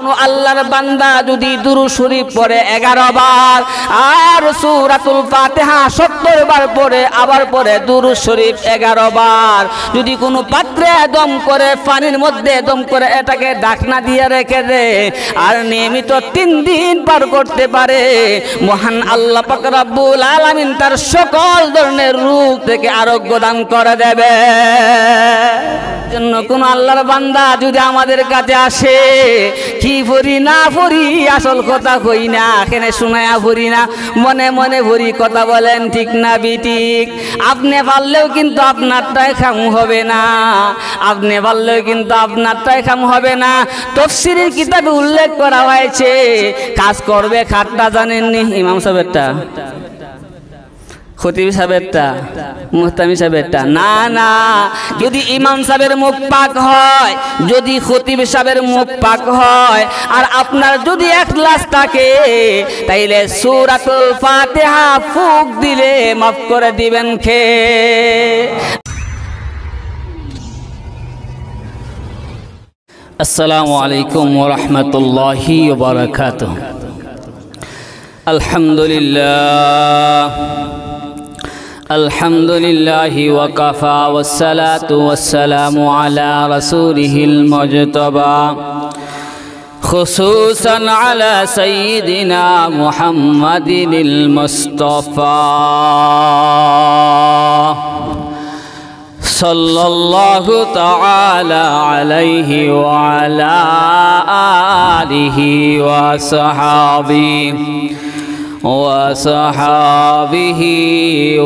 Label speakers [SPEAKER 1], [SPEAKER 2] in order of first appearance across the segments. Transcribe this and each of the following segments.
[SPEAKER 1] কোনো আল্লাহর বান্দা যদি দুরূদ শরীফ পড়ে 11 বার আর সূরাতুল ফাতিহা 70 বার পড়ে আবার পড়ে দুরূদ শরীফ 11 বার, যদি কোনো পাত্রে দম করে পানির মধ্যে দম করে এটাকে ঢাকনা দিয়ে রেখে দেয় আর নিয়মিত 3 দিন পার করতে পারে, মহান আল্লাহ পাক রব্বুল আলামিন তার সকল ধরনের রোগ থেকে আরোগ্য দান করে দেবে। জন্য কোন আল্লাহর বান্দা যদি আমাদের কাছে আসে, কি ভরি না ভরি আসল কথা কই না, এখানে শোনায়া ভরি না, মনে মনে ভরি কথা বলেন ঠিক না বিঠিক? আপনি পারলেও কিন্তু আপনারটাই কাম হবে না, আপনি পারলেও কিন্তু আপনারটাই কাম হবে না। তাফসীরের কিতাবে উল্লেখ করা হয়েছে কাজ করবে খাটটা জানেননি? ইমাম সাহেবটা, খতিব সাহেবটা, মুহতামি সাহেবটা না, না, যদি ইমাম সাহেবের মুখ পাক হয়, যদি খতিব সাহেবের মুখ পাক হয় আর আপনার যদি ইখলাস থাকে, তাইলে সূরাতুল ফাতিহা ফুক দিলে মাফ করে দিবেন কে? আসসালামু আলাইকুম ওয়া রাহমাতুল্লাহি ওয়া বারাকাতুহু। আলহামদুলিল্লাহ আলহামদুলিল্লাহি ওয়া কাফা ওয়াসসালাতু ওয়াসসালামু আলা রাসূলিহিল মুজতাবা খুসুসান আলা সাইয়্যিদিনা মুহাম্মাদিনিল মুস্তাফা সাল্লাল্লাহু তাআলা আলাইহি ওয়া আলা আলিহি ওয়া সাহাবিহি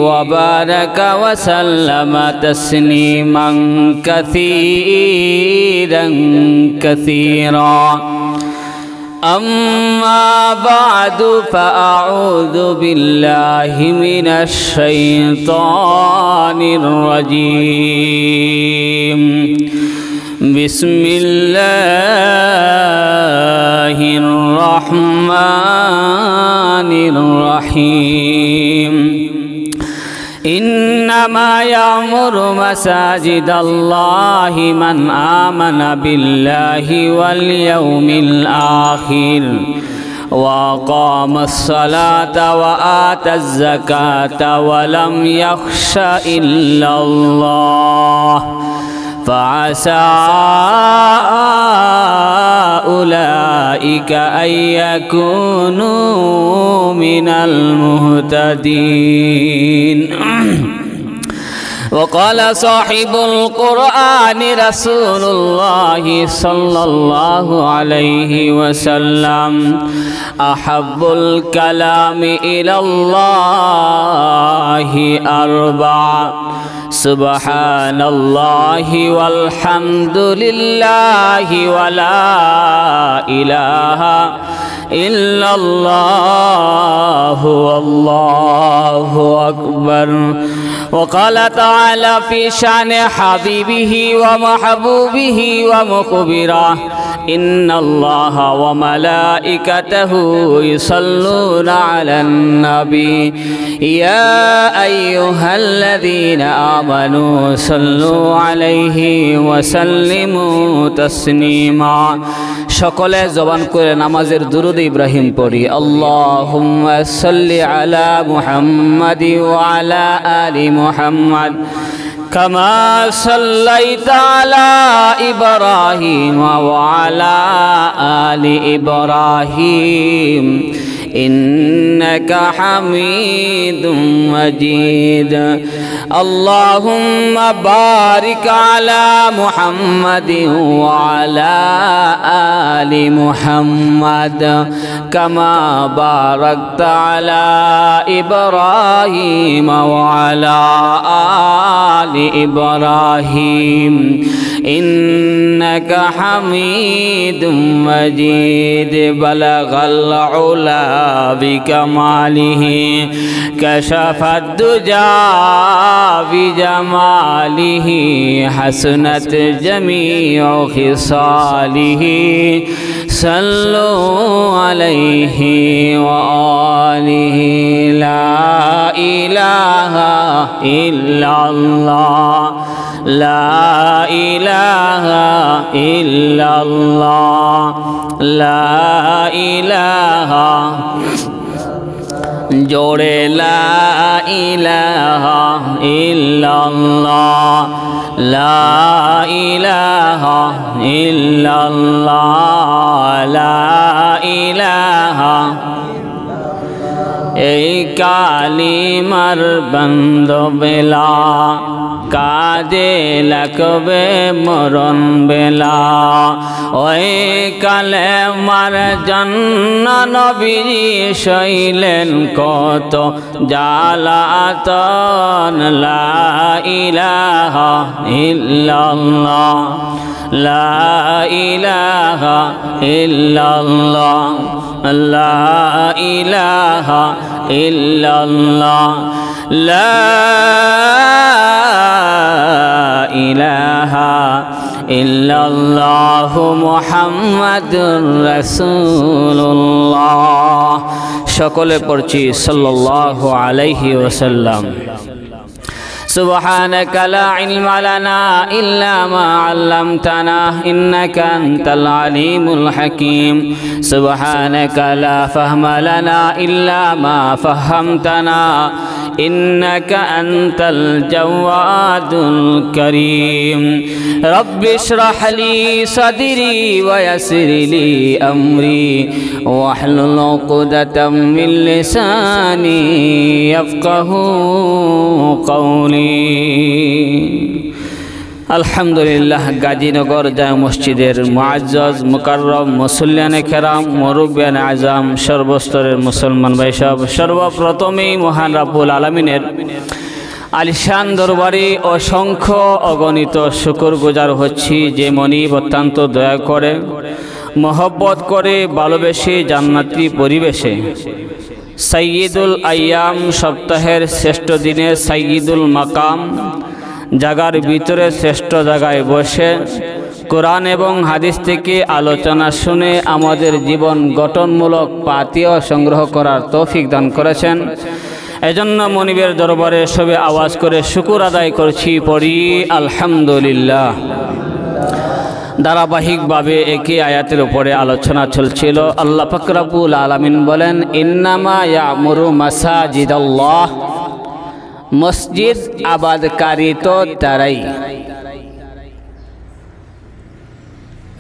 [SPEAKER 1] ওয়া বারাকা ওয়া সাল্লামা তাসলিমান কাসীরান কাসীরা। أما بعد فأعوذ بالله من الشيطان الرجيم. بسم الله الرحمن الرحيم. إنما يعمر مساجد الله من آمن بالله واليوم الآخر وأقام الصلاة وآتى الزكاة ولم يخش إلا الله فعسى أولئك أن يكونوا من المهتدين. وقال صاحب القرآن رسول الله صلى الله عليه وسلم أحب الكلام إلى الله أربع: سبحان الله والحمد لله ولا إله إلا الله والله أكبر. وقال تعالى في شأن حبيبه ومحبوبه ومخبره: إن الله وملائكته يصلون على النبي يا أيها الذين آمنوا صلوا عليه وسلموا تسليما. সকলে জবান করে নামাজের দুরূদ ইব্রাহিম পড়ি। আল্লাহুম্মা সাল্লি আলা মুহাম্মাদি ওয়া আলা আলি মুহাম্মাদ কামা সাল্লাইতা আলা ইব্রাহিম ওয়া আলা আলি ইব্রাহিম ইন্নাকা হামিদুম মাজিদ। আল্লাহুম্মা বারিক আলা মুহাম্মাদিন ওয়া আলা আলি মুহাম্মাদ কামা বারাকতা আলা ইব্রাহিম ওয়া আলা আলি ইব্রাহিম ইন্নাকা হামিদুম মাজিদ। বালাগাল উলা বিকামালিহি কাশাফাদ দুজা বিজামালিহি হাসনাত জামিউ খিসালিহি সাল্লু আলাইহি ওয়া আলিহি। লা ইলাহা ইল্লাল্লাহ লা ইলাহা ইল্লাল্লাহ লা ইলাহা জোরে লা ইলাহা ইল্লাল্লাহ লা ইলাহা ইল্লাল্লাহ লা ইলাহা এই কালিমার বন্দবেলা কাজে লাগবে মরণ বেলা ওই কালেমার জন্য নবীজি সইলেন কত জালাতন লা ইলাহা ইল্লাল্লাহ লা ইলাহা ইল্লাল্লাহ লা ইলাহা ইল্লাল্লাহ লা ইলাহা ইল্লাল্লাহু মুহাম্মাদুর রাসূলুল্লাহ। সকলে পড়ছি সাল্লাল্লাহু আলাইহি ওয়াসাল্লাম। سبحانك لا علم لنا إلا ما علمتنا إنك أنت العليم الحكيم سبحانك لا فهم لنا إلا ما فهمتنا إنك أنت الجواد الكريم رب اشرح لي صدري ويسر لي أمري واحلل عقدة من لساني يفقه قولي। আলহামদুলিল্লাহ, গাজীনগর জামে মসজিদের মুআজ্জাজ মুকাররম মুসল্লিয়ানে কেরাম মুরব্বিয়ানে আজম সর্বস্তরের মুসলমান ভাই সব, সর্বপ্রথমেই মহান রাব্বুল আলামিনের আলিশান দরবারে অসংখ্য অগণিত শুকরগুজার হচ্ছি, যে মনিব অত্যন্ত দয়া করে মহব্বত করে ভালোবেসে জান্নাতি পরিবেশে সাইয়্যিদুল আইয়াম সপ্তাহের শ্রেষ্ঠ দিনে সাইয়্যিদুল মাকাম জাগার ভিতরে শ্রেষ্ঠ জায়গায় বসে কোরআন এবং হাদিস থেকে আলোচনা শুনে আমাদের জীবন গঠনমূলক পাথেয় সংগ্রহ করার তৌফিক দান করেছেন। এজন্য মনিবের দরবারে সবে আওয়াজ করে শুকর আদায় করছি, পড়ি আলহামদুলিল্লাহ। ধারাবাহিকভাবে একই আয়াতের উপরে আলোচনা চলছিল। আল্লাহ পাক রব্বুল আলামিন বলেন, ইন্নামা ইয়ামুরু মাসাজিদাল্লাহ, মসজিদ আবাদকারী তো তারাই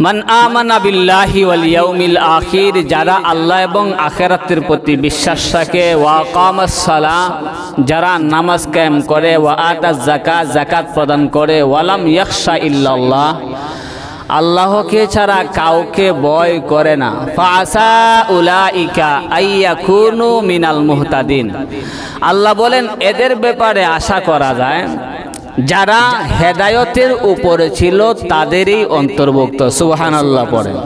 [SPEAKER 1] মান আমানা বিল্লাহি ওয়াল ইয়াউমিল আখির, যারা আল্লাহ এবং আখিরাতের প্রতি বিশ্বাস রাখে, ওয়া আকামাস সালাহ, যারা নামাজ কায়েম করে, ওয়া আতাজ যাকাত, যাকাত প্রদান করে, ওয়ালাম ইয়াখশা ইল্লাল্লাহ, আল্লাহকে ছাড়া কাউকে ভয় করে না, ফাআসা উলাইকা আইয়াকুনু মিনাল মুহতাদিন। আল্লাহ বলেন এদের ব্যাপারে আশা করা যায় যারা হেদায়েতের উপরে ছিল তাদেরই অন্তর্ভুক্ত। সুবহানাল্লাহ পড়েন।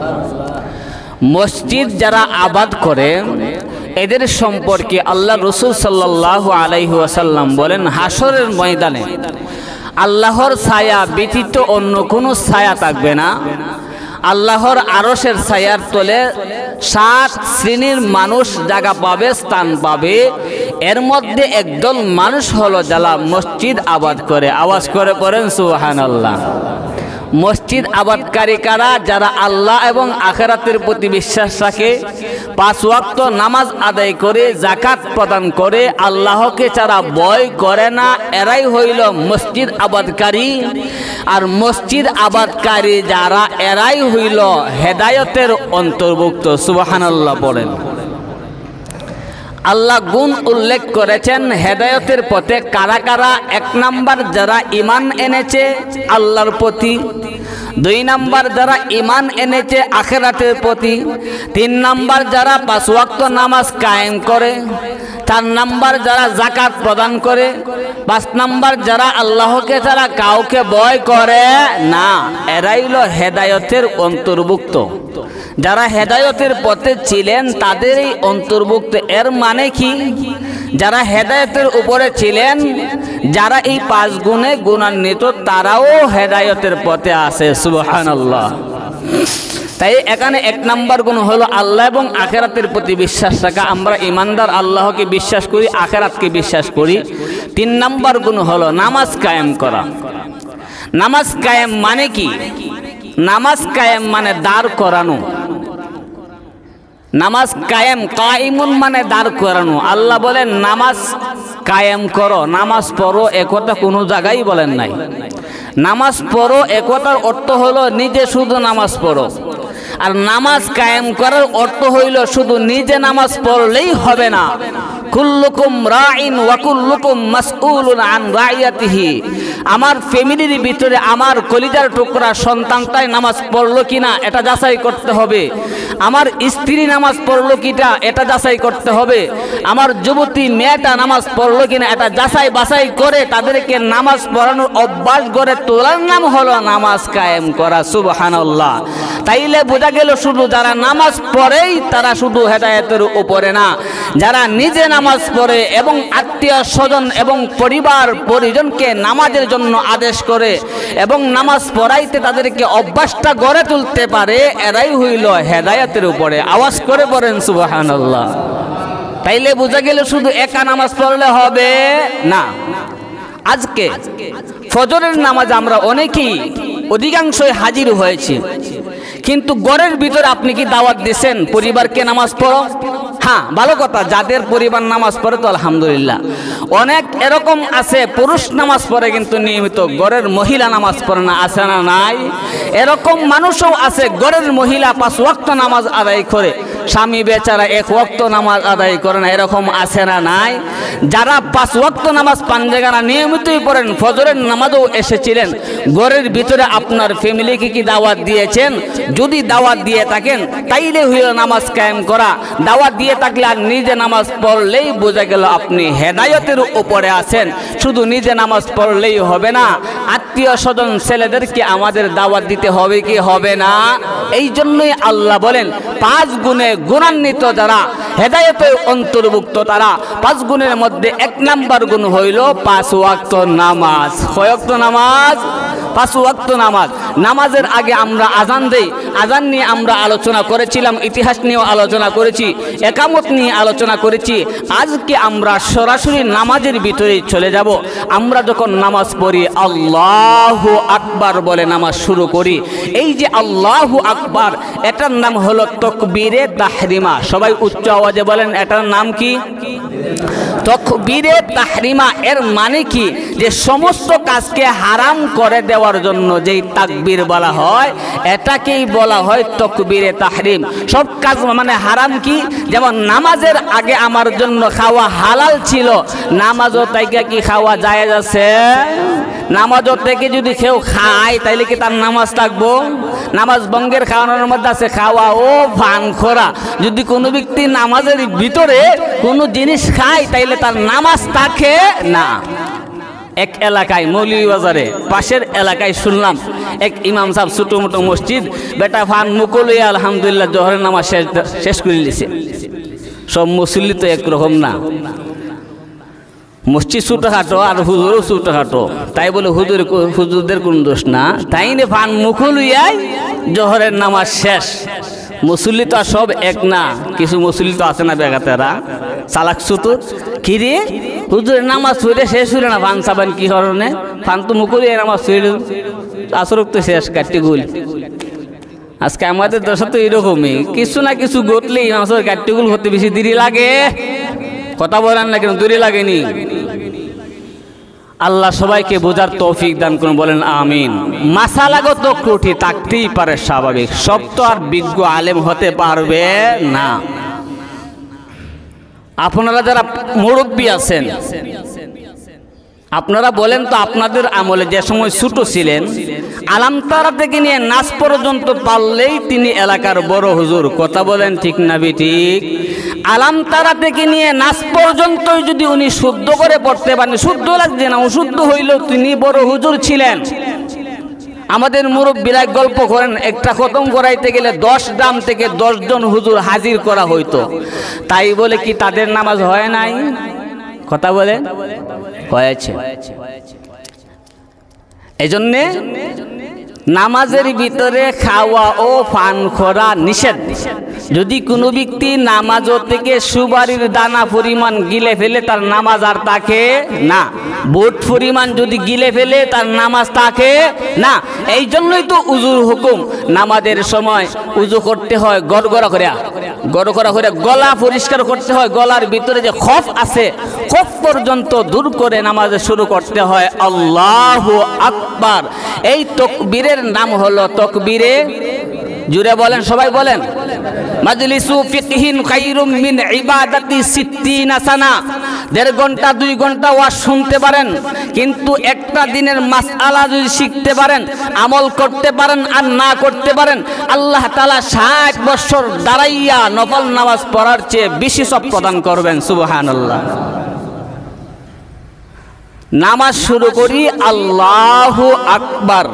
[SPEAKER 1] মসজিদ যারা আবাদ করে এদের সম্পর্কে আল্লাহ রাসূল সাল্লাল্লাহু আলাইহি ওয়াসাল্লাম বলেন, হাসরের ময়দানে আল্লাহর ছায়া ব্যতীত অন্য কোনো ছায়া থাকবে না। আল্লাহর আরশের ছায়ার তলে 7 শ্রেণীর মানুষ জায়গা পাবে, স্থান পাবে। এর মধ্যে একদল মানুষ হলো যারা মসজিদ আবাদ করে। আওয়াজ করে পড়েন সুবহানাল্লাহ। মসজিদ আবাদকারী কারা? যারা আল্লাহ এবং আখিরাতের প্রতি বিশ্বাস রাখে, 5 ওয়াক্ত নামাজ আদায় করে, যাকাত প্রদান করে, আল্লাহকে ছাড়া ভয় করে না, এরাই হইল মসজিদ আবাদকারী। আর মসজিদ আবাদকারী যারা, এরাই হইল হেদায়েতের অন্তর্ভুক্ত। সুবহানাল্লাহ পড়েন। আল্লাহ গুণ উল্লেখ করেছেন হেদায়েতের পথে কারা কারা। 1 নাম্বার যারা ঈমান এনেছে আল্লাহর প্রতি, 2 নাম্বার যারা ঈমান এনেছে আখিরাতের প্রতি, 3 নাম্বার যারা 5 ওয়াক্ত নামাজ কায়েম করে, 4 নাম্বার যারা যাকাত প্রদান করে, 5 নাম্বার যারা আল্লাহকে ছাড়া কাউকে ভয় করে না। এরাই হলো হেদায়েতের অন্তর্ভুক্ত। যারা হেদায়েতের পথে ছিলেন তাদেরই অন্তর্ভুক্ত। এর মানে কি? যারা হেদায়েতের উপরে ছিলেন, যারা এই 5 গুণে গুণান্বিত, তারাও হেদায়েতের পথে আছে। সুবহানাল্লাহ। তাই এখানে 1 নাম্বার গুণ হলো আল্লাহ এবং আখিরাতের প্রতি বিশ্বাস রাখা। আমরা ইমানদার, আল্লাহকে বিশ্বাস করি, আখিরাতকে বিশ্বাস করি। 3 নাম্বার গুণ হলো নামাজ কায়েম করা। নামাজ কায়েম মানে কি? নামাজ কায়েম মানে দাঁড় করানো। নামাজ কায়েম, কাইমুন মানে দাঁড় করানো। আল্লাহ বলেন নামাজ কায়েম করো, নামাজ পড়ো, একথা কোনো জায়গায় বলেন নাই। নামাজ পড়ো একথার অর্থ হলো নিজে শুধু নামাজ পড়ো, আর নামাজ কায়েম করার অর্থ হইল শুধু নিজে নামাজ পড়লেই হবে না। কুল্লুকুম রাইন ওয়া কুল্লুকুম মাসউলুন আন রাইয়াতিহি। আমার ফ্যামিলির ভিতরে আমার কলিজার টুকরা সন্তানটাই নামাজ পড়লো কিনা এটা যাচাই করতে হবে। আমার স্ত্রী নামাজ পড়লো কিনা এটা যাচাই করতে হবে। আমার যুবতী মেয়েটা নামাজ পড়লো কিনা এটা যাচাই বাছাই করে তাদেরকে নামাজ পড়ানোর অভ্যাস গড়ে তোলার নাম হলো নামাজ কায়েম করা। সুবহানাল্লাহ। তাইলে বোঝা গেল শুধু যারা নামাজ পড়েই তারা শুধু হেদায়েতের উপরে না, যারা নিজে নামাজ পড়ে এবং আত্মীয় স্বজন এবং পরিবার পরিজনকে নামাজের জন্য আদেশ করে এবং নামাজ পড়াইতে তাদেরকে অভ্যাসটা গড়ে তুলতে পারে, এরাই হইল হেদায়েতের উপরে। আওয়াজ করে পড়েন সুবহানাল্লাহ। তাইলে বোঝা গেল শুধু একা নামাজ পড়লে হবে না। আজকে ফজরের নামাজ আমরা অনেকেই অধিকাংশই হাজির হয়েছি, কিন্তু ঘরের ভিতরে আপনি কি দাওয়াত দিচ্ছেন পরিবারকে নামাজ পড়ো? হ্যাঁ, ভালো কথা, যাদের পরিবার নামাজ পড়ে তো আলহামদুলিল্লাহ। অনেক এরকম আছে পুরুষ নামাজ পড়ে কিন্তু নিয়মিত ঘরের মহিলা নামাজ পড়ে না, আছে না নাই? এরকম মানুষও আছে ঘরের মহিলা 5 ওয়াক্ত নামাজ আদায় করে, স্বামী বেচারা 1 ওয়াক্ত নামাজ আদায় করে না, এরকম আছে না নাই? যারা 5 ওয়াক্ত নামাজ পাঞ্জেগানা নিয়মিতই পড়েন, ফজরের নামাজও এসেছিলেন, ঘরের ভিতরে আপনার ফ্যামিলিকে কি দাওয়াত দিয়েছেন? যদি দাওয়াত দিয়ে থাকেন তাইলে হইল নামাজ কায়েম করা। দাওয়াত দিয়ে থাকলে আর নিজে নামাজ পড়লেই বোঝা গেল আপনি হেদায়েতের উপরে আছেন। শুধু নিজে নামাজ পড়লেই হবে না, আত্মীয় স্বজন ছেলেদেরকে আমাদের দাওয়াত দিতে হবে কি হবে না? এই জন্যই আল্লাহ বলেন 5 গুণে গুণান্বিত যারা হেদায়েতের অন্তর্ভুক্ত তারা 5 গুণের মধ্যে 1 নাম্বার গুণ হইল 5 ওয়াক্ত নামাজ। কয় ওয়াক্ত নামাজ? 5 ওয়াক্ত নামাজ। নামাজের আগে আমরা আজান দেই, আজান নিয়ে আমরা আলোচনা করেছিলাম, ইতিহাস নিয়েও আলোচনা করেছি, একামত নিয়ে আলোচনা করেছি। আজকে আমরা সরাসরি নামাজের ভিতরে চলে যাব। আমরা যখন নামাজ পড়ি আল্লাহু আকবার বলে নামাজ শুরু করি, এই যে আল্লাহু আকবার এটার নাম হলো তাকবীরে তাহরিমা। সবাই উচ্চ আওয়াজে বলেন এটার নাম কি? তাকবীরে তাহরিমা। এর মানে কি? যে সমস্ত কাজকে হারাম করে দেওয়ার জন্য যেই তাকবীর বলা হয় এটাকেই বলা হয় তাকবীরে তাহরিম। সব কাজ মানে হারাম কি? যেমন নামাজের আগে আমার জন্য খাওয়া হালাল ছিল, নামাজও থেকে কি খাওয়া জায়েজ আছে? নামাজও থেকে যদি কেউ খায় তাইলে কি তার নামাজ থাকবো? নামাজ ভঙ্গের খাওয়ানোর মধ্যে আছে খাওয়া ও ভান করা। যদি কোনো ব্যক্তি নামাজের ভিতরে কোনো জিনিস খায় তাইলে তার নামাজ থাকে না। এক এলাকায় মৌলভীবাজারে পাশের এলাকায় শুনলাম এক ইমাম সাহেব ছোটো মোটো মসজিদ বেটা ফান মুকুল আলহামদুলিল্লাহ জোহরের নামাজ শেষ করে দিয়েছে। সব মুসল্লি তো একরকম না, মসজিদ ছোটোখাটো আর হুজুরও ছোটোখাটো, তাই বলে হুজুরদের কোন দোষ না। তাই নে ফান মুকুল জোহরের নামাজ শেষ। মুসল্লি তো সব এক না, কিছু মুসল্লি তো আছে না বেগাতেরা চালাক সুতুর কি রে হুজুরের নামাজ পড়ে শেষ হইল না, ফান সাবান কি কারণে? ফান তো মুকুল নামাজ পড়ল, আসরক তো শেষ কাটতে গুল। আজকে আমাদের দেশে তো এরকমই, কিছু না কিছু ঘটলেই নামাজের কাটতে গুল হতে বেশি দেরি লাগে। কথা বলেন না কেন? দেরি লাগেনি। আল্লাহ সবাইকে বোঝার তৌফিক দান করুন, বলেন আমিন। মাসালাগত ত্রুটি থাকতেই পারে, স্বাভাবিক, সব তো আর বিজ্ঞ আলেম হতে পারবে না। আপনারা যারা মুরব্বী আছেন আপনারা বলেন তো, আপনাদের আমলে যে সময় ছোট ছিলেন আলামতারা থেকে নিয়ে নাচ পর্যন্ত পারলেই তিনি এলাকার বড় হুজুর। কথা বলেন ঠিক না ঠিক? আলামতারা থেকে নিয়ে নাচ পর্যন্ত যদি উনি শুদ্ধ করে পড়তে পারেন, শুদ্ধ লাগছে না অশুদ্ধ হইলেও তিনি বড় হুজুর ছিলেন। আমাদের মুরব্বীরা গল্প করেন একটা খতম করাইতে গেলে 10 গ্রাম থেকে 10 জন হুজুর হাজির করা হইতো। তাই বলে কি তাদের নামাজ হয় নাই? কথা বলে হয়েছে। এজন্যে নামাজের ভিতরে খাওয়া ও পান করা নিষেধ। যদি কোনো ব্যক্তি নামাজও থেকে সুপারির দানা পরিমাণ গিলে ফেলে তার নামাজ আর থাকে না। বুট পরিমাণ যদি গিলে ফেলে তার নামাজ থাকে না। এই জন্যই তো উজুর হুকুম। নামাজের সময় উজু করতে হয় গড়গড়া করে গলা পরিষ্কার করতে হয়। গলার ভিতরে যে খফ আছে খফ পর্যন্ত দূর করে নামাজ শুরু করতে হয় আল্লাহু আকবার। এই তাকবীরের নাম হলো তাকবীরে, জুড়ে বলেন, সবাই বলেন, মাজলিসু ফিকহিন খায়রুম মিন ইবাদাতি 60 সানা। 1.5 ঘন্টা 2 ঘন্টা ওয়াজ শুনতে পারেন, কিন্তু একটা দিনের মাসআলা যদি শিখতে পারেন, আমল করতে পারেন আর না করতে পারেন, আল্লাহ তাআলা 60 বছর দাঁড়াইয়া নফল নামাজ পড়ার চেয়ে বেশি সওয়াব প্রদান করবেন। সুবহানাল্লাহ। নামাজ শুরু করি আল্লাহু আকবার।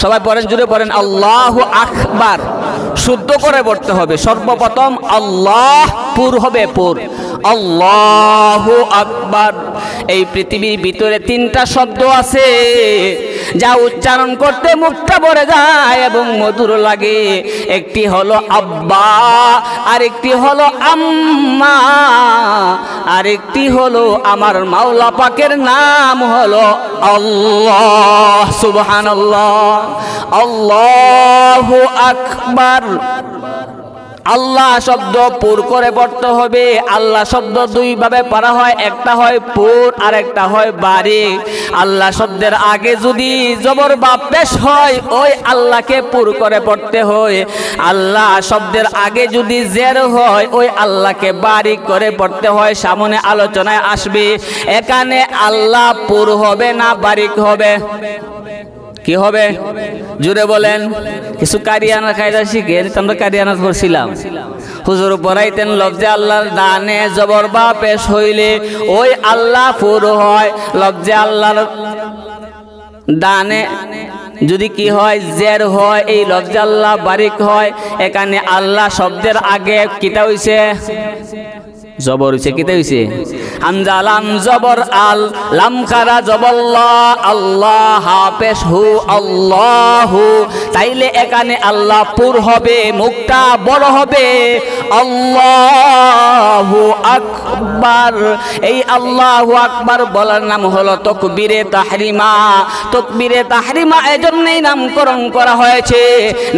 [SPEAKER 1] সবাই পড়েন, জুড়ে পড়েন, আল্লাহু আকবার। শুদ্ধ করে পড়তে হবে। সর্বপ্রথম আল্লাহ পুর হবে, পুর আল্লাহু আকবার। এই পৃথিবীর ভিতরে 3টা শব্দ আছে যা উচ্চারণ করতে মুখটা ভরে যায় এবং মধুর লাগে। একটি হলো আব্বা, আরেকটি হলো আম্মা, আরেকটি হলো আমার মাওলা পাকের নাম হলো আল্লাহ। সুবহানাল্লাহ, আল্লাহু আকবার। আল্লাহ শব্দ পুর করে পড়তে হবে। আল্লাহ শব্দ 2 ভাবে পড়া হয়, একটা হয় পুর আর একটা হয় বারিক। আল্লাহ শব্দের আগে যদি জবর বা পেশ হয় ওই আল্লাহকে পুর করে পড়তে হয়। আল্লাহ শব্দের আগে যদি জের হয় ওই আল্লাহকে বারিক করে পড়তে হয়। সামনে আলোচনায় আসবে। এখানে আল্লাহ পুর হবে না বারিক হবে? কি হবে? জুড়ে বলেন। কিছু কারিয়ানা কায়দা শিখে আমরা কারিয়ানা করছিলাম। হুজুর পড়াইতেন লফজে আল্লাহর দানে জবর বা পেশ হইলে ওই আল্লাহ পুর হয়। লফজে আল্লাহর দানে যদি কি হয় জের হয় এই লফজে আল্লাহ বারিক হয়। এখানে আল্লাহ শব্দের আগে কিতা হইছে? জবর হইছে। কিতা হইছে? হামজা লাম জবর আল, লাম খারা জবল্লাহ, আল্লাহ হাফেজ হু আল্লাহু। তাইলে এখানে আল্লাহ পুর হবে, মুখটা বড় হবে আল্লাহু আকবার। এই আল্লাহু আকবার বলার নাম হলো তাকবীরে তাহরিমা। তাকবীরে তাহরিমা এজন্যই নামকরণ করা হয়েছে।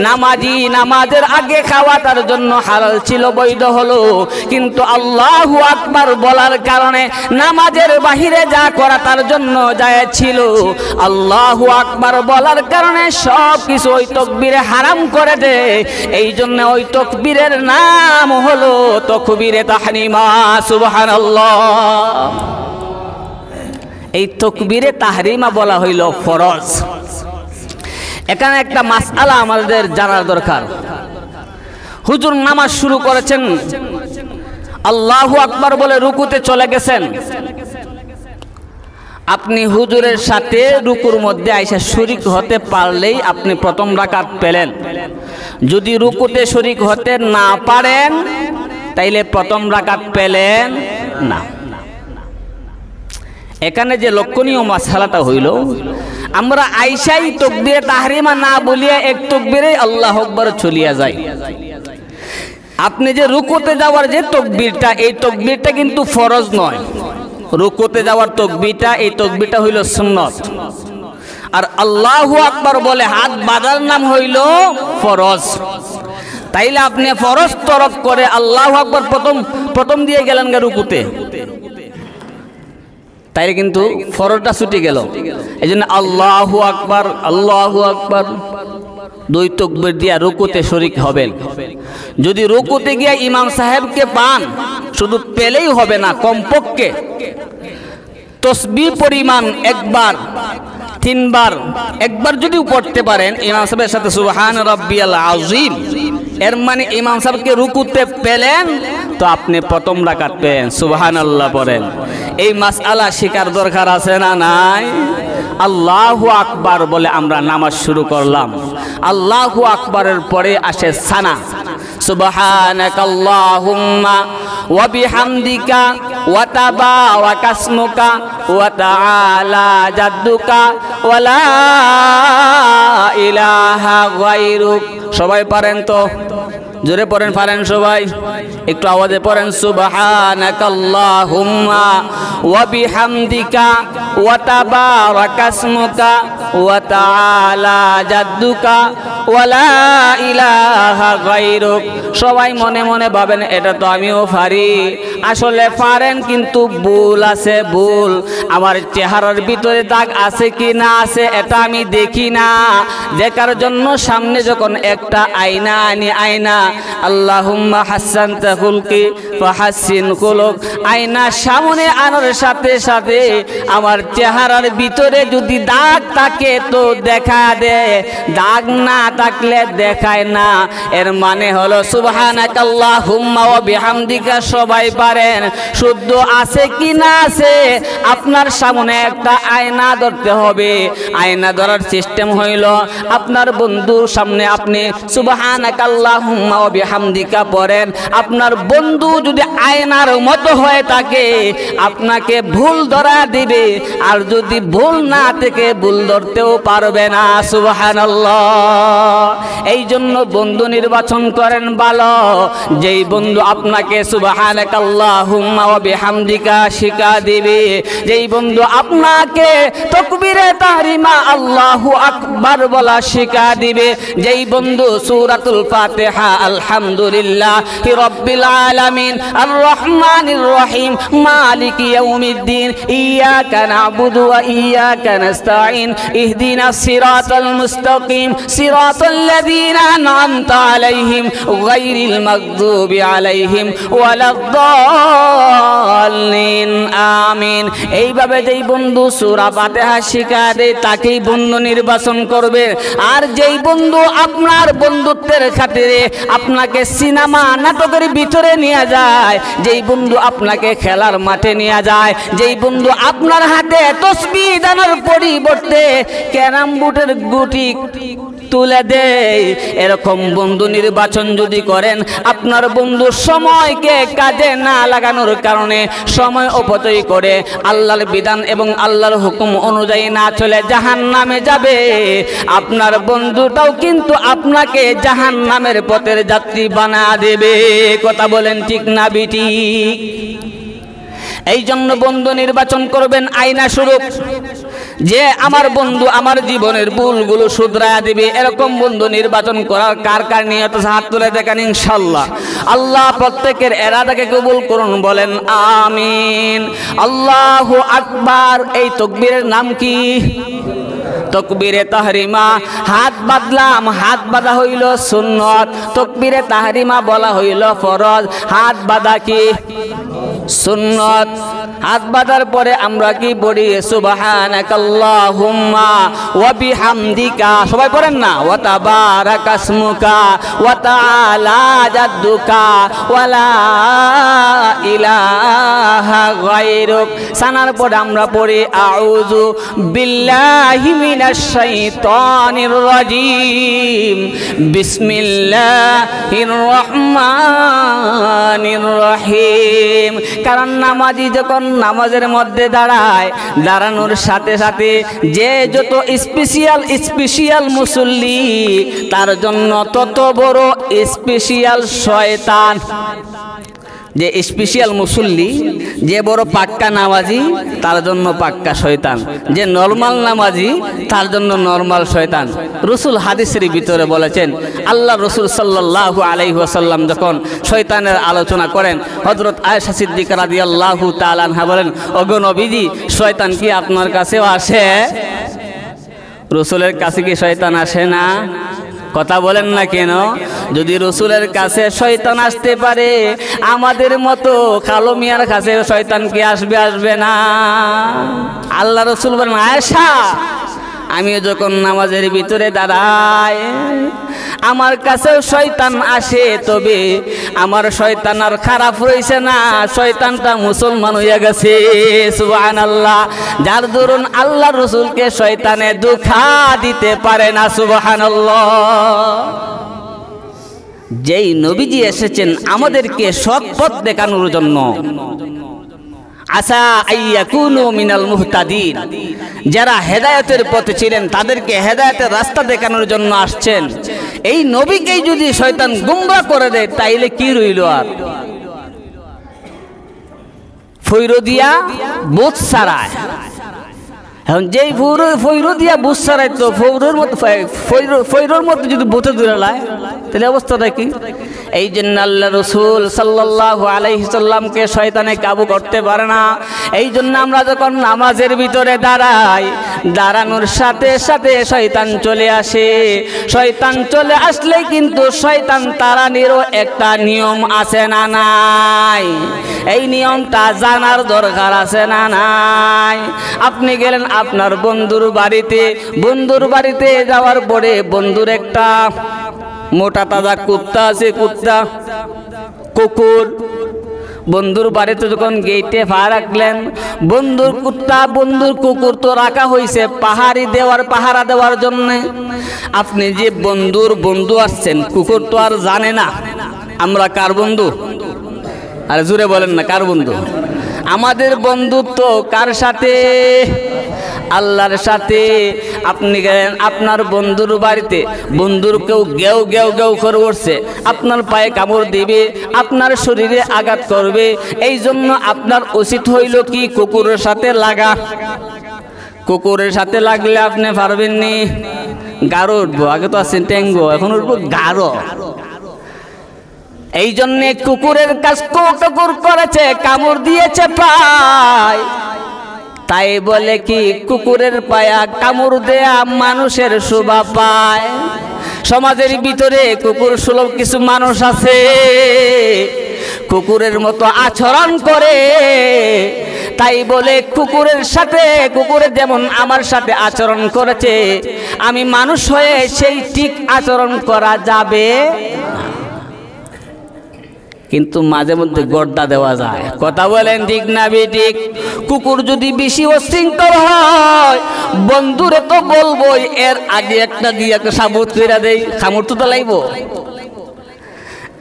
[SPEAKER 1] নামাজি নামাজের আগে খাওয়া তার জন্য হালাল ছিল, বৈধ হলো, কিন্তু আল্লাহু আকবার বলার কারণে নামাজের বাহিরে যা করা তার জন্য জায়েজ ছিল। আল্লাহু আকবার বলার কারণে সব কিছু ওই তাকবীরে হারাম করে দেয়। এই জন্য ওই তাকবীরের নাম হলো তাকবীরে তাহরিমা। সুবহানাল্লাহ। এই তাকবীরে তাহরিমা বলা হইল ফরজ। এখানে একটা মাসআলা আমাদের জানার দরকার। হুজুর নামাজ শুরু করেছেন, আল্লাহু আকবার বলে রুকুতে চলে গেছেন। আপনি হুজুরের সাথে রুকুর মধ্যে আইসা শরীক হতে পারলেই আপনি প্রথম রাকাত পেলেন। যদি রুকুতে শরীক হতে না পারেন তাইলে প্রথম রাকাত পেলেন না। এখানে যে লক্ষণীয় মাসআলাটা হইল, আমরা আইসাই তাকবীরে তাহরিমা না বলিয়া এক তাকবীরে আল্লাহু আকবার চলিয়া যায়। আপনি যে রুকুতে যাওয়ার যে তাকবীরটা, এই তাকবীরটা কিন্তু ফরজ নয়। রুকুতে যাওয়ার তাকবীরটা, এই তাকবীরটা হইল সুন্নাত। আর আল্লাহু আকবার বলে হাত বাঁধার নাম হইল ফরজ। তাইলে আপনি ফরজ তরফ করে আল্লাহু আকবার প্রথম দিয়ে গেলেন রুকুতে, তাইলে কিন্তু ফরজটা ছুটে গেল। এই জন্য আল্লাহু আকবার, আল্লাহু আকবার 2 তাকবীর দিয়া রুকুতে শরীক হবেন। যদি রুকুতে গিয়া ইমাম সাহেবকে পান, শুধু পেলেই হবে না, কমপক্ষে তাসবিহ পরিমাণ একবার 3 বার একবার যদি পড়তে পারেন ইমাম সাহেবের সাথে সুবহান রাব্বিয়াল আযীম, এর মানে ইমাম সাহেবকে রুকুতে পেলেন তো আপনি প্রথম রাকাত পেলেন। সুবহানাল্লাহ পড়েন। এই মাসআলা শিকার দরকার আছে না নাই? আল্লাহু আকবার বলে আমরা নামাজ শুরু করলাম। আল্লাহু আকবারের পরে আসে সানা। সুবহানাকাল্লাহুম্মা ওয়া বিহামদিকা ওয়া তাবারাকা ইসমুকা ওয়া তাআলা জাদ্দুকা ওয়া লা ইলাহা গায়রুক। সবাই পারেন তো? জোরে পড়েন, পারেন সবাই? একটু আওয়াজে পড়েন। সুবহানাকাল্লাহুম্মা ওয়া বিহামদিকা ওয়া তাবারাকা ইসমুকা ওয়া তাআলা জাদ্দুকা ওয়া লা ইলাহা গায়রুক। সবাই মনে মনে ভাবেন এটা তো আমিও পারি। আসলে পারেন, কিন্তু ভুল আছে, ভুল। আমার চেহারার ভিতরে দাগ আছে কি না আছে এটা আমি দেখি না। দেখার জন্য সামনে যখন একটা আয়না আনি, আয়না আল্লাহুম্মা হাসানতা খুলকি ফাহাসিন খুলুক, আয়না সামনে আনার সাথে সাথে আমার চেহারার ভিতরে যদি দাগ থাকে তো দেখা দেয়, দাগ না থাকলে দেখায় না। এর মানে হলো সুবহানাকাল্লাহুম্মা ওয়া বিহামদিকা সবাই পারেন। শুদ্ধ আছে কি না আছে আপনার সামনে একটা আয়না ধরতে হবে। আয়না ধরার সিস্টেম হইল আপনার বন্ধুর সামনে আপনি সুবহানাকাল্লাহুম্মা ওয়া বিহামদিকা পড়েন। আপনার বন্ধু যদি আয়নার মতো হয়ে থাকে আপনাকে ভুল ধরা দিবে, আর যদি ভুল না থেকে ভুল ধরতেও পারবে না। সুবহানাল্লাহ। এই জন্য বন্ধু নির্বাচন করেন ভালো, যেই বন্ধু আপনাকে সুবহানাকাল্লাহুম্মা ওয়া বিহামদিকা শিক্ষা দিবে, যেই বন্ধু আপনাকে তাকবীরে তাহরিমা আল্লাহু আকবার বলা শিক্ষা দিবে, যেই বন্ধু সূরাতুল ফাতিহা আলহামদুলিল্লাহি রাব্বিল আলামিন আর রহমানির রহিম মালিকি ইয়াউমিদ্দিন ইয়াকা না'বুদু ওয়া ইয়াকা নাস্তাঈন ইহদিনাস সিরাতাল মুস্তাকিম সিরাতাল লাযীনা আন'আমতা আলাইহিম গায়রিল মাগদুবি আলাইহিম ওয়ালাদ-দাল্লিন আমিন। এইভাবে যেই বন্ধু সূরা ফাতিহা শিক্ষা দেয় তাকেই বন্ধু নির্বাচন করবে। আর যেই বন্ধু আপনার বন্ধুত্বের খাতিরে আপনাকে সিনেমা নাটকের ভিতরে নিয়ে যায়, যেই বন্ধু আপনাকে খেলার মাঠে নিয়ে যায়, যেই বন্ধু আপনার হাতে তসবিহ দানের পরিবর্তে ক্যারাম বোর্ডের গুটি তুলে দেয়, এরকম বন্ধু নির্বাচন যদি করেন আপনার বন্ধু সময়কে কাজে না লাগানোর কারণে সময় অপচয় করে আল্লাহর বিধান এবং আল্লাহর হুকুম অনুযায়ী না চলে জাহান্নামে যাবে, আপনার বন্ধুটাও কিন্তু আপনাকে জাহান্নামের পথের যাত্রী বানা দেবে। কথা বলেন ঠিক না বিটি? এই জন্য বন্ধু নির্বাচন করবেন আয়না স্বরূপ, যে আমার বন্ধু আমার জীবনের ভুলগুলো শুধরায়া দিবে। এরকম বন্ধু নির্বাচন করার কার কার নিয়ত হাত তুলে দেখেন ইনশাআল্লাহ। আল্লাহ প্রত্যেকের এরাদাকে কবুল করুন, বলেন আমিন। আল্লাহু আকবার। এই তাকবীরের নাম কি? তাকবীরে তাহরিমা। হাত বাঁধলাম, হাত বাঁধা হইল সুন্নত। তাকবীরে তাহরিমা বলা হইল ফরজ। হাত বাঁধা কি? সুন্নত। হাত বাঁধার পরে আমরা কি পড়ি? সুবহানাকাল্লাহুম্মা ওয়া বিহামদিকা। সবাই পড়েন না? ওয়া তাবারাকা ইসমুকা ওয়া তাআলা জাদ্দুকা ওয়া লা ইলাহা গায়রুক। সানার পরে আমরা পড়ি আউযু বিল্লাহি মিনাশ শাইতানির রাজিম বিসমিল্লাহির রহমানির রহিম। কারণ নামাজি যখন নামাজের মধ্যে দাঁড়ায়, দাঁড়ানোর সাথে সাথে যে যত স্পেশাল মুসল্লি তার জন্য তত বড় স্পেশাল শয়তান। যে স্পেশাল মুসল্লি, যে বড় পাক্কা নামাজি তার জন্য পাক্কা শয়তান, যে নরমাল নামাজি তার জন্য নরমাল শয়তান। রসুল হাদিসের ভিতরে বলেছেন, আল্লাহ রসুল সাল্লাল্লাহু আলাইহি ওয়াসাল্লাম যখন শয়তানের আলোচনা করেন, হযরত আয়েশা সিদ্দিকা রাদিয়াল্লাহু তাআলা আনহা বলেন, ওগো নবীজি, শয়তান কি আপনার কাছেও আসে? রসুলের কাছে কি শয়তান আসে না? কথা বলেন না কেন? যদি রসুলের কাছে শয়তান আসতে পারে, আমাদের মতো কালো মিয়ার কাছে শয়তান কি আসবে? আসবে না। আল্লাহ রসুল বলেন, আয়েশা, আমি যখন নামাজের ভিতরে দাঁড়াই আমার কাছেও শয়তান আসে, তবে আমার শয়তান আর খারাপ রয়েছে না, শয়তানটা মুসলমান হইয়া গেছে। সুবহানাল্লাহ। যার দরুন আল্লাহ রসুলকে শয়তানে ধোঁকা দিতে পারে না। সুবহানাল্লাহ। যেই নবীজি এসেছেন আমাদেরকে সৎ পথ দেখানোর জন্য, আসা আইয়াকুনু মিনাল মুহতাদিন, যারা হেদায়েতের পথে ছিলেন তাদেরকে হেদায়েতের রাস্তা দেখানোর জন্য আসছেন। এই নবীকেই যদি শয়তান গুমরাহ করে দেয় তাইলে কি রইল আর? ফৈর দিয়া বুথ সারায়। এখন যেই ফৈর দিয়া বুথ সারায় তো ফৈরর মতো যদি বুথে দূরে লায় তাহলে অবস্থাটা কি? এই জন্য আল্লাহ রসুল সাল্লাল্লাহু আলাইহি সাল্লামকে শয়তানে কাবু করতে পারে না। এই জন্য আমরা যখন নামাজের ভিতরে দাঁড়াই, দাঁড়ানোর সাথে সাথে শয়তান চলে আসে। শয়তান চলে আসলে কিন্তু শয়তান তাড়ানোরও একটা নিয়ম আছে না নাই? এই নিয়মটা জানার দরকার আছে না নাই? আপনি গেলেন আপনার বন্ধুর বাড়িতে যাওয়ার পরে বন্ধুর একটা মোটা তাজা কুত্তা আছে, কুকুর। বন্ধুর বাড়িতে যখন গেটে পা রাখলেন, বন্ধুর কুত্তা বন্ধুর কুকুর তো রাখা হয়েছে পাহারা দেওয়ার জন্য। আপনি যে বন্ধু আসছেন, কুকুর তো আর জানে না আমরা কার বন্ধু। আরে জুড়ে বলেন না, কার বন্ধু? আমাদের বন্ধুত্ব কার সাথে? আল্লাহর সাথে। আপনি গেলেন আপনার বন্ধুর বাড়িতে, বন্ধুর কেউ গেউ গেউ গেউ করে উঠছে, আপনার পায়ে কামড় দিবে, আপনার শরীরে আঘাত করবে। এই জন্য আপনার উচিত হইল কি কুকুরের সাথে লাগা। কুকুরের সাথে লাগলে আপনি পারবেন নি, গাঢ় উঠবো। আগে তো আছেন ট্যাঙ্গো, এখন উঠবো গাঢ়। এই জন্যে কুকুরের কাজ কুকুর করেছে, কামড় দিয়েছে পায়। তাই বলে কি কুকুরের পায়া কামড় দেয়া মানুষের শোভা পায়? সমাজের ভিতরে কুকুর সুলভ কিছু মানুষ আছে, কুকুরের মতো আচরণ করে। তাই বলে কুকুরের যেমন আমার সাথে আচরণ করেছে, আমি মানুষ হয়ে সেই ঠিক আচরণ করা যাবে? কিন্তু মাঝে মধ্যে গড্ডা দেওয়া যায়। কথা বলেন ঠিক না বেঠিক? কুকুর যদি বেশি অশৃঙ্খল হয়, বন্ধুরে তো বলবোই, এর আগে একটা দিয়ে সাবুত করে দেই, খামড় তো লাইব।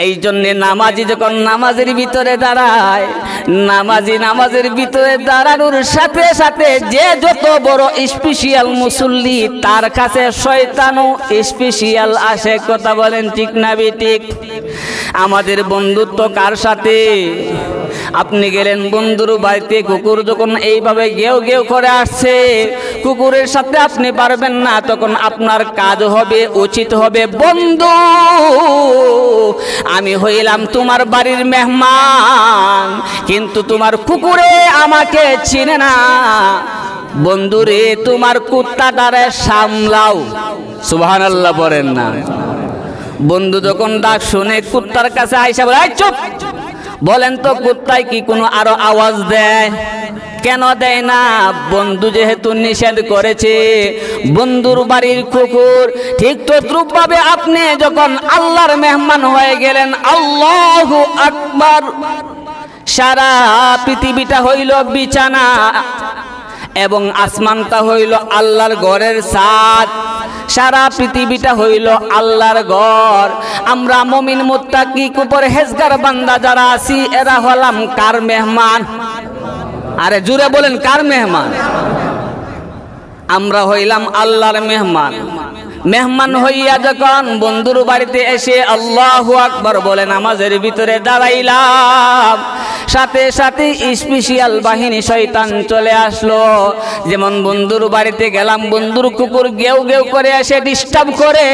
[SPEAKER 1] এই জন্যে নামাজি যখন নামাজের ভিতরে দাঁড়ায়, নামাজের ভিতরে দাঁড়ানোর সাথে সাথে যে যত বড় স্পেশাল মুসল্লি, তার কাছে শয়তানও স্পেশাল আসে। কথা বলেন ঠিক না বেঠিক? আমাদের বন্ধুত্ব কার সাথে? আপনি গেলেন বন্ধুর বাড়িতে, কুকুর যখন এইভাবে গেউ গেউ করে আসছে, কুকুরের সাথে আপনি পারবেন না, তখন আপনার কাজ হবে, উচিত হবে, বন্ধু আমি হইলাম তোমার বাড়ির মেহমান, কিন্তু তোমার কুকুরে আমাকে চিনে না। বন্ধুরে তোমার কুত্তাটারে সামলাও। সুবহানাল্লাহ বলেন না? বন্ধু যখন ডাক শুনে কুত্তার কাছে আইসা বলে, চুপ। বলেন তো কুত্তায় কি কোনো আরো আওয়াজ দেয়? কেন দেয় না? বন্ধু যেহেতু নিষেধ করেছে। বন্ধুর বাড়ির কুকুর ঠিক তদ্রূপভাবে আপনি যখন আল্লাহর মেহমান হয়ে গেলেন, আল্লাহু আকবার, সারা পৃথিবীটা হইল বিছানা এবং আসমানটা হইল আল্লাহর ঘরের ছাদ, সারা পৃথিবীটা হইল আল্লাহর ঘর। আমরা মুমিন মুত্তাকি পরহেজগার বান্দা যারা আছি, এরা হলাম কার মেহমান? আরে জুড়ে বলেন, কার মেহমান? আমরা হইলাম আল্লাহর মেহমান। মেহমান হইয়া যখন বন্ধুর বাড়িতে এসে আল্লাহু আকবার বলে নামাজের ভিতরে দাঁড়াইলাম, সাথে সাথে স্পেশাল বাহিনী শয়তান চলে আসলো। যেমন বন্ধুর বাড়িতে গেলাম, বন্ধুর কুকুর গেউ গেউ করে এসে ডিস্টার্ব করে,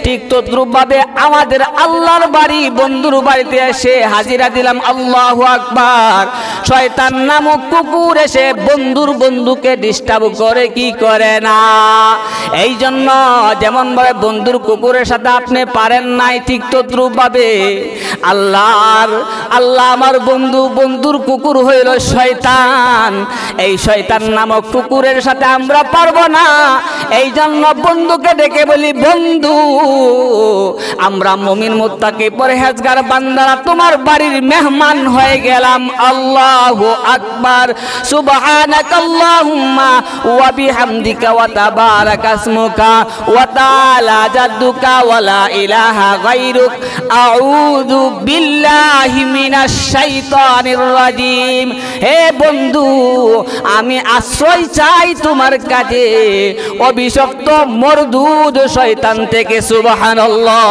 [SPEAKER 1] ঠিক তদ্রূপভাবে আমাদের আল্লাহর বাড়ি বন্ধুর বাড়িতে এসে হাজিরা দিলাম। আল্লাহু আকবার। শয়তান নামক কুকুর এসে বন্ধুকে ডিস্টার্ব করে কি করে না? এই জন্য যেমন ভাবে বন্ধুর কুকুরের সাথে আপনি পারেন নাই, ঠিক তদ্রূপভাবে আল্লাহ আমার বন্ধুর কুকুর হইল শয়তান। এই শয়তান নামক কুকুরের সাথে আমরা পারবো না। এই জন্য বন্ধুকে ডেকে বলি, বন্ধু আমরা মুমিন মুত্তাকি পরহেজগার বান্দারা তোমার বাড়ির মেহমান হয়ে গেলাম। আল্লাহু আকবার। সুবহানাকাল্লাহুম্মা ওয়া বিহামদিকা ওয়া তাবারাকা ইসমুকা ওয়া তাআলা জাদ্দুকা ওয়া লা ইলাহা গায়রুক আউযু বিল্লাহি মিনাশ শাইতানির রাজিম। হে বন্ধু, আমি আশ্রয় চাই তোমার কাছে অভিশপ্ত মরদুদ শয়তান থেকে। সুবহানাল্লাহ।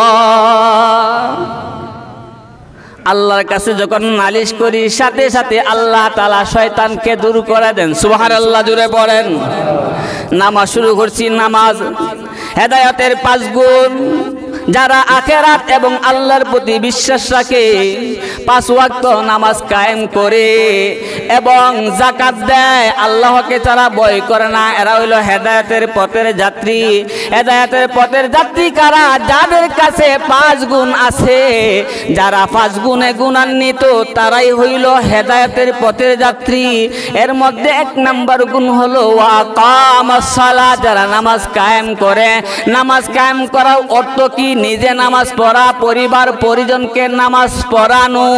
[SPEAKER 1] আল্লাহর কাছে যখন নালিশ করি সাথে সাথে আল্লাহ তাআলা শয়তানকে দূর করে দেন। সুবহানাল্লাহ জুড়ে পড়েন। নামাজ শুরু করছি। নামাজ হেদায়েতের 5 গুণ। যারা আখিরাত এবং আল্লাহর প্রতি বিশ্বাস রাখে, 5 ওয়াক্ত নামাজ কায়েম করে এবং যাকাত দেয়, আল্লাহকে তারা ভয় করে না, এরা হইল হেদায়েতের পথের যাত্রী। হেদায়েতের পথের যাত্রী কারা? যাদের কাছে 5 গুণ আছে। যারা 5 গুণে গুণান্বিত তারাই হইল হেদায়েতের পথের যাত্রী। এর মধ্যে 1 নম্বর গুণ হলো ওয়াকামাস সালাত। যারা নামাজ কায়েম করে। নামাজ কায়েম করার অর্থ কি? নিজে নামাজ পড়া, পরিবার পরিজনকে নামাজ পড়ানো।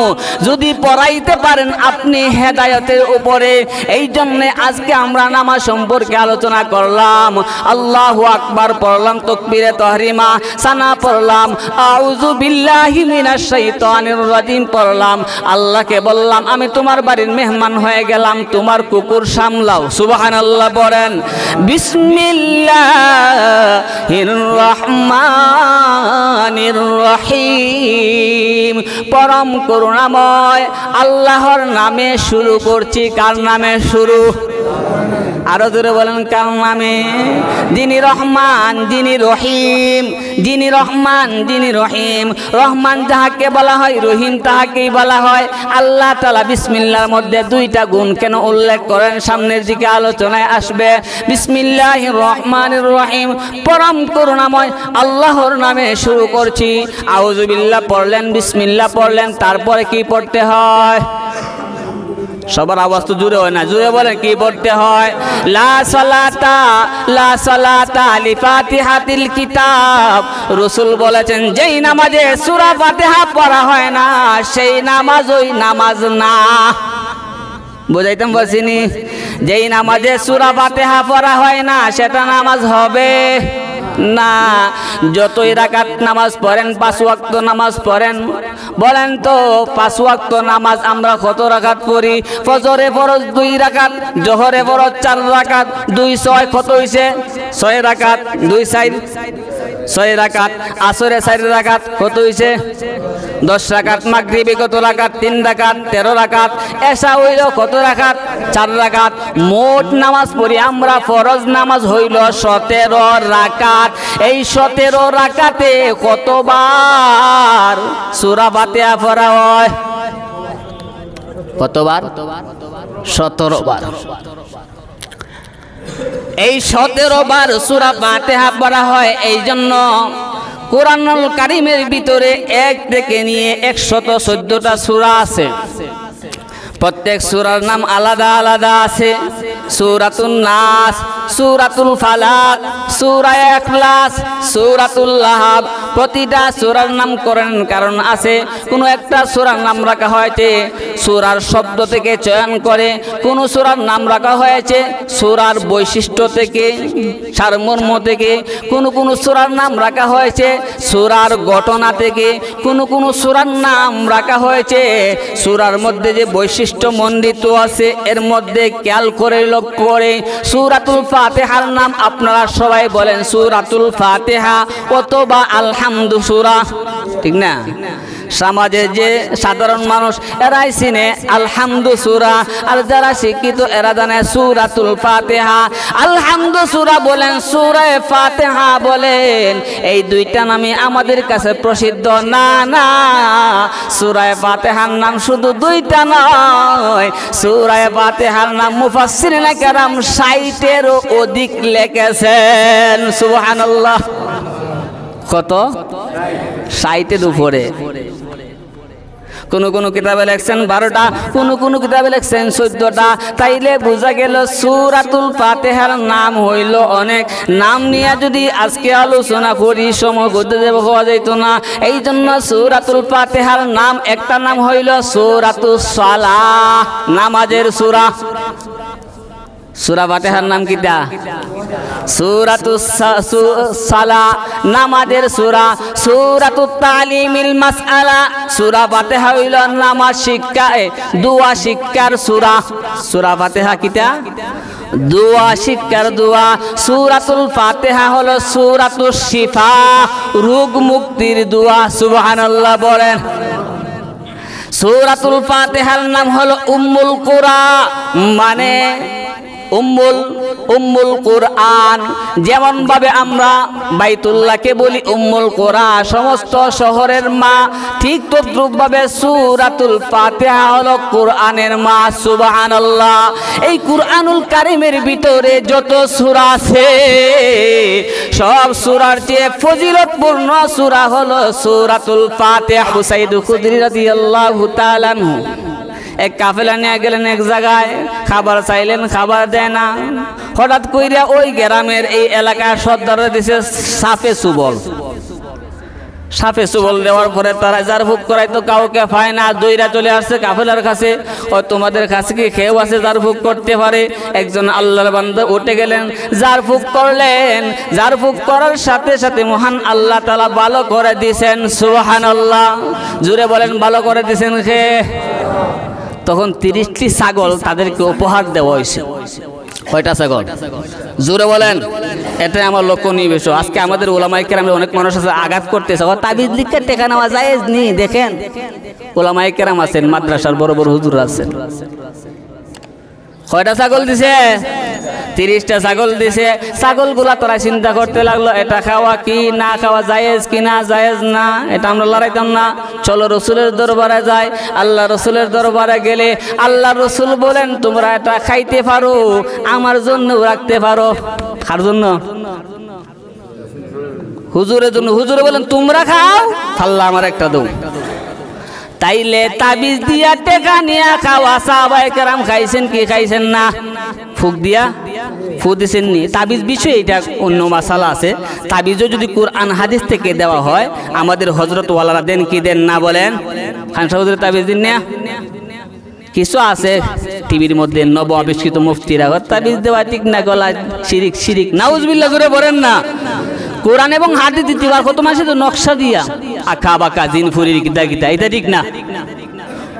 [SPEAKER 1] যদি পড়াইতে পারেন আপনি হেদায়েতের উপরে। এই জন্য আজকে আমরা নামাজ সম্পর্কে আলোচনা করলাম। আল্লাহু আকবার পড়লাম, তাকবীরে তাহরিমা, সানা পড়লাম, আউযু বিল্লাহি মিনাশ শাইতানির রাজিম পড়লাম। আল্লাহকে বললাম আমি তোমার বাড়ির মেহমান হয়ে গেলাম, তোমার কুকুর সামলাও। সুবহানাল্লাহ পড়েন। বিসমিল্লাহির রহমানির রহিম। পরম করুণাময় আল্লাহর নামে শুরু করছি। কার নামে শুরু? আরো জোরে বলেন, কার নামে? যিনি রহমান, যিনি রহিম। যিনি রহমান, যিনি রহিম। রহমান যাহাকে বলা হয়, রহিম তাহাকেই বলা হয়। আল্লাহ তাআলা বিসমিল্লাহর মধ্যে 2টা গুণ কেন উল্লেখ করেন? সামনের দিকে আলোচনায় আসবে। বিসমিল্লাহির রহমানির রহিম, পরম করুণাময় আল্লাহর নামে শুরু করছি। আউযু বিল্লাহ পড়লেন, বিসমিল্লাহ পড়লেন, তারপরে কি পড়তে হয়? সবার আওয়াজ তো জুড়ে হয় না, জুড়ে বলেন কি পড়তে হয়? লা সালাতা লিফাতিহাতিল কিতাব। রাসূল বলেছেন যেই নামাজে সূরা ফাতিহা পড়া হয় না সেই নামাজ ওই নামাজ না। বুঝাইতাম বলছিনি? যেই নামাজে সূরা ফাতিহা পড়া হয় না সেটা নামাজ হবে না। যতই রাকাত নামাজ পড়েন, 5 ওয়াক্ত নামাজ পড়েন, বলেন তো 5 ওয়াক্ত নামাজ আমরা কত রাকাত পড়ি? ফজরে ফরজ 2 রাকাত, জোহরে ফরজ 4 রাকাত, 2 6 কত হইছে? 6 রাকাত, 2 4 6 রাকাত। আসরে 4 রাকাত কত হইছে? 10 রাকাত। মাগরিবে কত রাকাত? 3 রাকাত, 13 রাকাত। এশা হইল কত রাকাত? 4 রাকাত। মোট নামাজ পড়ি আমরা, ফরজ নামাজ হইল 17 রাকাত। এই 17 রাকাতে কতবার সূরা ফাতিহা পড়া হয়? কতবার? 17 বার। এই 17 বার সূরা ফাতিহা পড়া হয়। এই জন্য কোরআনুল কারীমের ভিতরে 1 থেকে নিয়ে 114টা সূরা আছে। প্রত্যেক সূরার নাম আলাদা আলাদা আছে। সূরাতুন নাস, সূরাতুল ফালাক, সূরা ইখলাস, সূরাতুল লাহাব। প্রতিটা সূরার নামকরণ কারণ আছে। কোনো একটা সূরার নাম রাখা হয়েছে সূরার শব্দ থেকে চয়ন করে, কোন সূরার নাম রাখা হয়েছে সূরার বৈশিষ্ট্য থেকে, সারমর্ম থেকে, কোন সূরার নাম রাখা হয়েছে সূরার ঘটনা থেকে, কোন সূরার নাম রাখা হয়েছে সূরার মধ্যে যে বৈশিষ্ট্য মণ্ডিত আছে এর মধ্যে। খেয়াল করে লক্ষ্য করে সূরাতুল ফাতিহার নাম আপনারা সবাই বলেন সূরাতুল ফাতিহা অথবা আলহামদু সূরা, ঠিক না? সমাজের যে সাধারণ মানুষ এরাই চিনে আলহামদু সূরা, আর যারা শিক্ষিত এরা জানে সূরাতুল ফাতিহা। আলহামদু সূরা বলেন, সূরা ফাতিহা বলেন, এই 2টা নামই আমাদের কাছে প্রসিদ্ধ। না না, সূরা ফাতিহার নাম শুধু 2টা নয়, সূরা ফাতিহার নাম মুফাসসিরিনে কেরাম 60-এরও অধিক লিখেছেন। সুবহানাল্লাহ। কত? 60-এর উপরে। কোন কিতাবে লেখছেন 12টা, কোন কিতাবে লেখছেন 14টা। তাইলে বোঝা গেল সূরাতুল ফাতিহার নাম হইল অনেক। নাম নিয়ে যদি আজকে আলোচনা করি সময় করতে দেব হওয়া যাইত না। এই জন্য সূরাতুল ফাতিহার নাম একটা নাম হইল সূরাতুস সালাহ, নামাজের সূরা। সূরা ফাতিহার নাম কিটা? সূরাতুস সালা, নামাজের সূরা। সূরাতুত তালিমিল মাসআলা, সূরা ফাতিহা হইল নামাজ শিক্ষা দোয়া শিক্ষার সূরা। সূরা ফাতিহা কিটা? দোয়া শিক্ষার দোয়া। সূরাতুল ফাতিহা হলো সূরাতুশ শিফা, রোগ মুক্তির দোয়া। সুবহানাল্লাহ বলেন। সূরাতুল ফাতিহার নাম হলো উম্মুল কুরআ, মানে উম্মুল কুরআন। যেমন ভাবে আমরা বাইতুল্লাহকে বলি উম্মুল কুরআ, সমস্ত শহরের মা, ঠিক তদ্রূপ ভাবে সূরাতুল ফাতিহা হলো কুরআনের মা। সুবহানাল্লাহ। এই কুরআনুল কারীমের ভিতরে যত সূরা আছে, সব সূরার চেয়ে ফজিলতপূর্ণ সূরা হলো সূরাতুল ফাতিহা। আবু সাঈদ খুদরি রাদিয়াল্লাহু তাআলা আনহু এক কাফেলা নিয়ে গেলেন এক জায়গায়, খাবার চাইলেন, খাবার দেয় না। হঠাৎ কইরা ওই গ্রামের এই এলাকার সর্দাররা দিছে সাপে সুবল। সাপে সুবল দেওয়ার পরে তারা জারফুক করাই তো কাউকে পায় না, দইরা চলে আসছে কাফেলার কাছে। ও তোমাদের কাছে কি কেউ আছে জারফুক করতে পারে? একজন আল্লাহর বান্দা উঠে গেলেন, জারফুক করলেন। জারফুক করার সাথে সাথে মহান আল্লাহ তাআলা ভালো করে দিয়েছেন। সুবহানাল্লাহ। জুড়ে বলেন, ভালো করে দিয়েছেন কে? তখন 30টি ছাগল তাদেরকে উপহার দেওয়া হয়েছে। কয়টা ছাগল? জোরে বলেন। এটাই আমার লক্ষণীয় বিষয়। আজকে আমাদের ওলামায়ে কেরাম অনেক মানুষ আছে আঘাত করতেছে, তাবিজ লিখে টেকা নেওয়া জায়েজ নেই। দেখেন ওলামায়ে কেরাম আছেন, মাদ্রাসার বড় বড় হুজুর আছেন। কয়টা ছাগল দিছে? 30টা ছাগল দিছে। ছাগলগুলা তোরা চিন্তা করতে লাগলো, এটা খাওয়া কি না খাওয়া, জায়েজ কি না জায়েজ না, এটা আমরা লড়াইতাম না। চলো রসুলের দরবারে যাই। আল্লাহ রসুলের দরবারে গেলে আল্লাহ রসুল বলেন, তোমরা এটা খাইতে পারো, আমার জন্য রাখতে পারো। কার জন্য? হুজুরের জন্য। হুজুরে বলেন, তোমরা খাও, আল্লাহ আমার একটা দাও। তাইলে তাবিজ দিয়া টেকা নিয়া খাওয়া সাহাবায়ে কেরাম খাইছেন কি খাইছেন না? ফুক দিয়া ফু দিছেন নি? তাবিজ বিষয়ে এটা অন্য মাসালা আছে। তাবিজও যদি কোরআন হাদিস থেকে দেওয়া হয়, আমাদের হযরত ওয়ালারা দেন কি দেন না বলেন? খান সাহেবের তাবিজ দিন না? কিছু আছে টিভির মধ্যে নব আবিষ্কৃত মুফতিরা তাবিজ দেওয়া ঠিক না, গলা শিরিক শিরিক নাউজুবিল্লাহ করে বলেন না। কোরআন এবং হাদিস দিতে পার কত মাসে তো নকশা দিয়া আঁকা বাঁকা জিন ফুরির গীতা গীতা, এটা ঠিক না।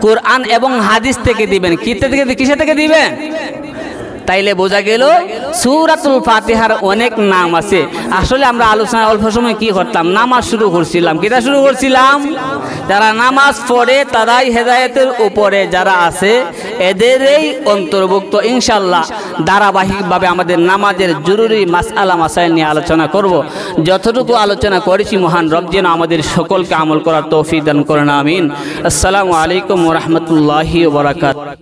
[SPEAKER 1] কোরআন এবং হাদিস থেকে দিবেন। কিসে থেকে দিবেন? তাইলে বোঝা গেল সূরাতুল ফাতিহার অনেক নাম আছে। আসলে আমরা আলোচনা অল্প সময় কি করতাম, নামাজ শুরু করছিলাম। কিটা শুরু করছিলাম? যারা নামাজ পড়ে তারাই হেদায়েতের উপরে যারা আছে এদেরই অন্তর্ভুক্ত। ইনশাআল্লাহ ধারাবাহিকভাবে আমাদের নামাজের জরুরি মাসআলা মাসাইল নিয়ে আলোচনা করব। যতটুকু আলোচনা করেছি মহান রব যেন আমাদের সকলকে আমল করার তৌফিক দান করেন। আমিন। আসসালামু আলাইকুম ওয়া রাহমাতুল্লাহি ওয়া বারাকাতুহু।